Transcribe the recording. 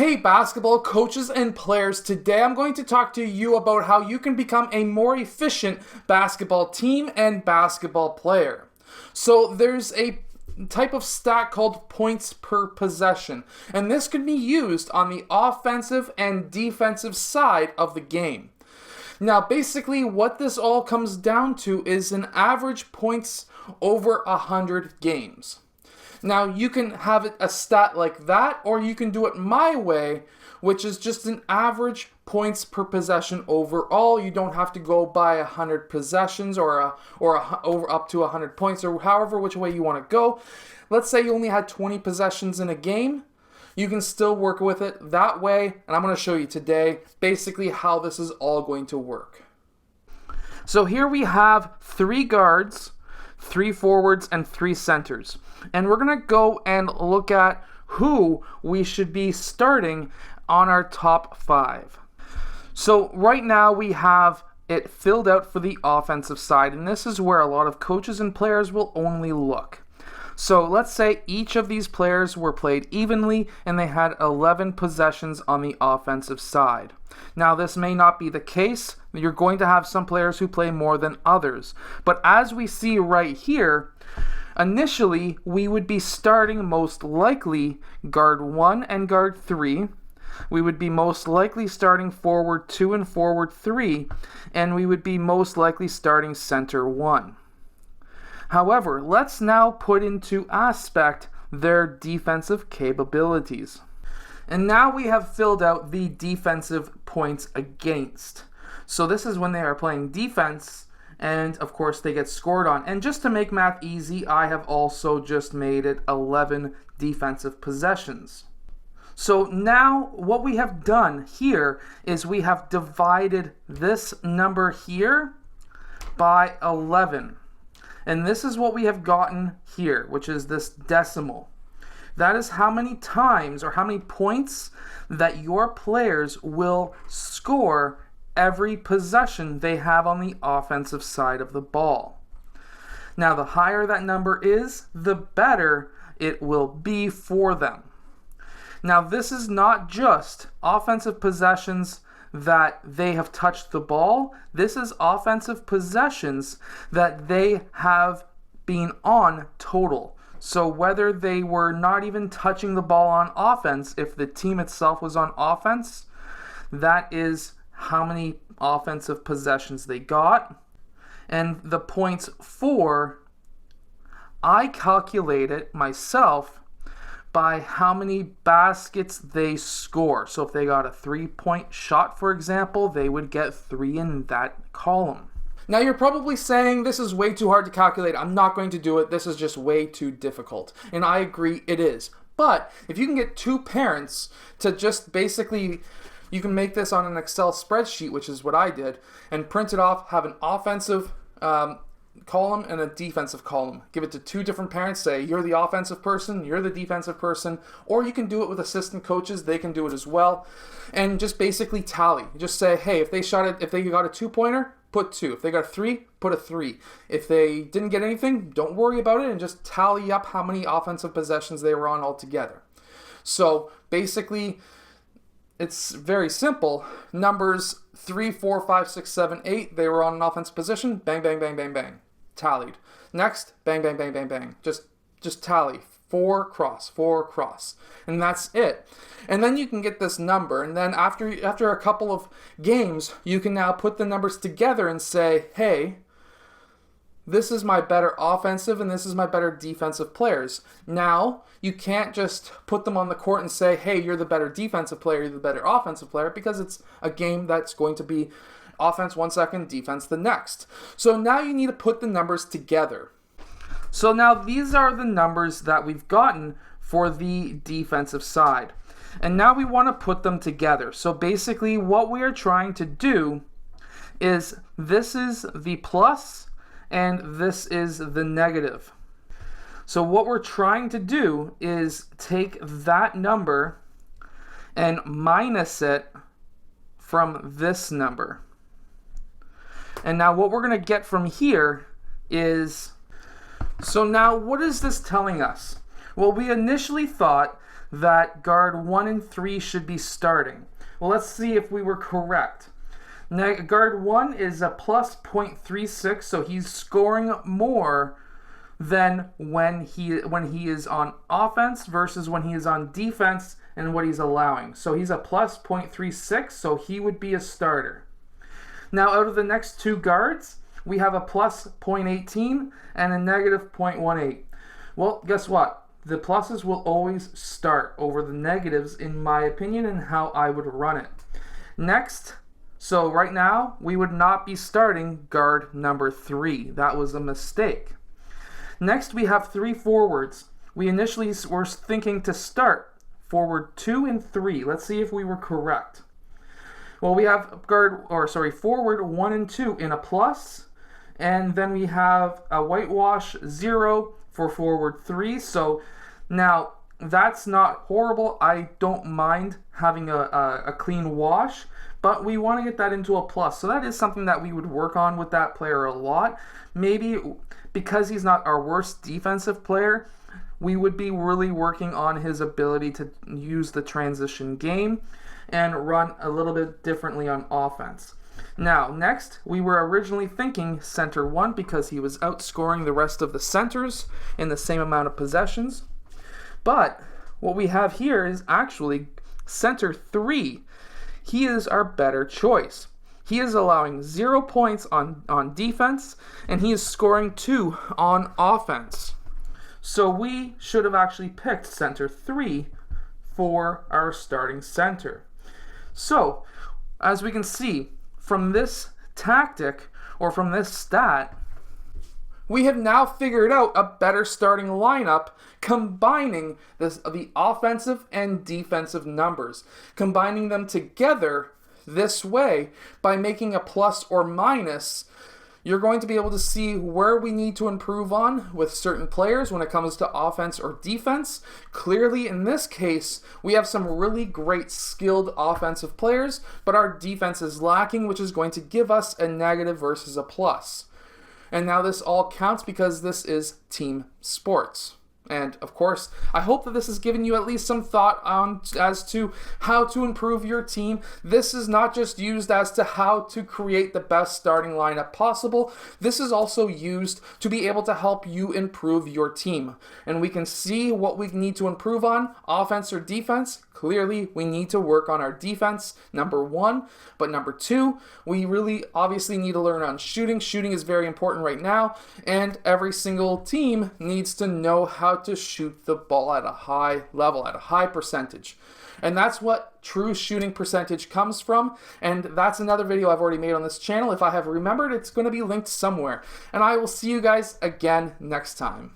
Hey basketball coaches and players, today I'm going to talk to you about how you can become a more efficient basketball team and basketball player. So there's a type of stat called points per possession, and this can be used on the offensive and defensive side of the game. Now basically what this all comes down to is an average points over 100 games. Now, you can have it a stat like that, or you can do it my way, which is just an average points per possession overall. You don't have to go by 100 possessions or over up to 100 points, or however which way you want to go. Let's say you only had 20 possessions in a game. You can still work with it that way, and I'm going to show you today basically how this is all going to work. So here we have 3 guards, 3 forwards, and 3 centers. And we're going to go and look at who we should be starting on our top 5. So right now we have it filled out for the offensive side, and this is where a lot of coaches and players will only look. So let's say each of these players were played evenly and they had 11 possessions on the offensive side. Now this may not be the case. You're going to have some players who play more than others. But as we see right here, initially we would be starting most likely guard 1 and guard 3. We would be most likely starting forward 2 and forward 3. And we would be most likely starting center 1. However, let's now put into aspect their defensive capabilities. And now we have filled out the defensive points against. So this is when they are playing defense, and of course they get scored on. And just to make math easy, I have also just made it 11 defensive possessions. So now what we have done here is we have divided this number here by 11. And this is what we have gotten here, which is this decimal. That is how many times or how many points that your players will score every possession they have on the offensive side of the ball. Now, the higher that number is, the better it will be for them. Now, this is not just offensive possessions that they have touched the ball. This is offensive possessions that they have been on total. So whether they were not even touching the ball on offense, if the team itself was on offense, that is how many offensive possessions they got. And the points for, I calculate it myself by how many baskets they score. So if they got a 3-point shot, for example, they would get 3 in that column. Now you're probably saying this is way too hard to calculate. I'm not going to do it. This is just way too difficult. And I agree it is. But if you can get 2 parents to just basically, you can make this on an Excel spreadsheet, which is what I did, and print it off, have an offensive column and a defensive column. Give it to 2 different parents, say you're the offensive person, you're the defensive person, or you can do it with assistant coaches, they can do it as well, and just basically tally. Just say, hey, if they got a 2-pointer, put 2. If they got a 3, put a 3. If they didn't get anything, don't worry about it and just tally up how many offensive possessions they were on altogether. So basically, it's very simple. Numbers 3, 4, 5, 6, 7, 8, they were on an offensive position. Bang, bang, bang, bang, bang. Tallied. Next, bang, bang, bang, bang, bang. Just tally. 4 cross, 4 cross. And that's it. And then you can get this number. And then after a couple of games, you can now put the numbers together and say, hey, this is my better offensive and this is my better defensive players. Now, you can't just put them on the court and say, hey, you're the better defensive player, you're the better offensive player, because it's a game that's going to be offense 1 second, defense the next. So now you need to put the numbers together. So now these are the numbers that we've gotten for the defensive side. And now we want to put them together. So basically what we are trying to do is, this is the plus and this is the negative. So what we're trying to do is take that number and minus it from this number. And now what we're going to get from here is, so now what is this telling us? Well, we initially thought that guard 1 and 3 should be starting. Well, let's see if we were correct. Now, guard 1 is a plus 0.36, so he's scoring more than when he is on offense versus when he is on defense and what he's allowing. So he's a plus 0.36, so he would be a starter. Now, out of the next two guards, we have a plus 0.18 and a negative 0.18. Well, guess what? The pluses will always start over the negatives, in my opinion, and how I would run it. Next, so right now, we would not be starting guard number 3. That was a mistake. Next, we have 3 forwards. We initially were thinking to start forward 2 and 3. Let's see if we were correct. Well, we have forward 1 and 2 in a plus, and then we have a whitewash 0 for forward 3. So now that's not horrible. I don't mind having a clean wash, but we want to get that into a plus. So that is something that we would work on with that player a lot. Maybe because he's not our worst defensive player, we would be really working on his ability to use the transition game and run a little bit differently on offense. Now, next, we were originally thinking center 1 because he was outscoring the rest of the centers in the same amount of possessions. But what we have here is actually center 3. He is our better choice. He is allowing 0 points on defense, and he is scoring 2 on offense. So we should have actually picked center 3 for our starting center. So, as we can see, from this tactic, or from this stat, we have now figured out a better starting lineup combining the offensive and defensive numbers. Combining them together this way by making a plus or minus, you're going to be able to see where we need to improve on with certain players when it comes to offense or defense. Clearly, in this case, we have some really great skilled offensive players, but our defense is lacking, which is going to give us a negative versus a plus. And now this all counts because this is team sports. And of course, I hope that this has given you at least some thought as to how to improve your team. This is not just used as to how to create the best starting lineup possible. This is also used to be able to help you improve your team. And we can see what we need to improve on, offense or defense. Clearly, we need to work on our defense, number 1. But number 2, we really obviously need to learn on shooting. Shooting is very important right now, and every single team needs to know how to shoot the ball at a high level, at a high percentage. And that's what true shooting percentage comes from, and that's another video I've already made on this channel. If I have remembered, it's going to be linked somewhere. And I will see you guys again next time.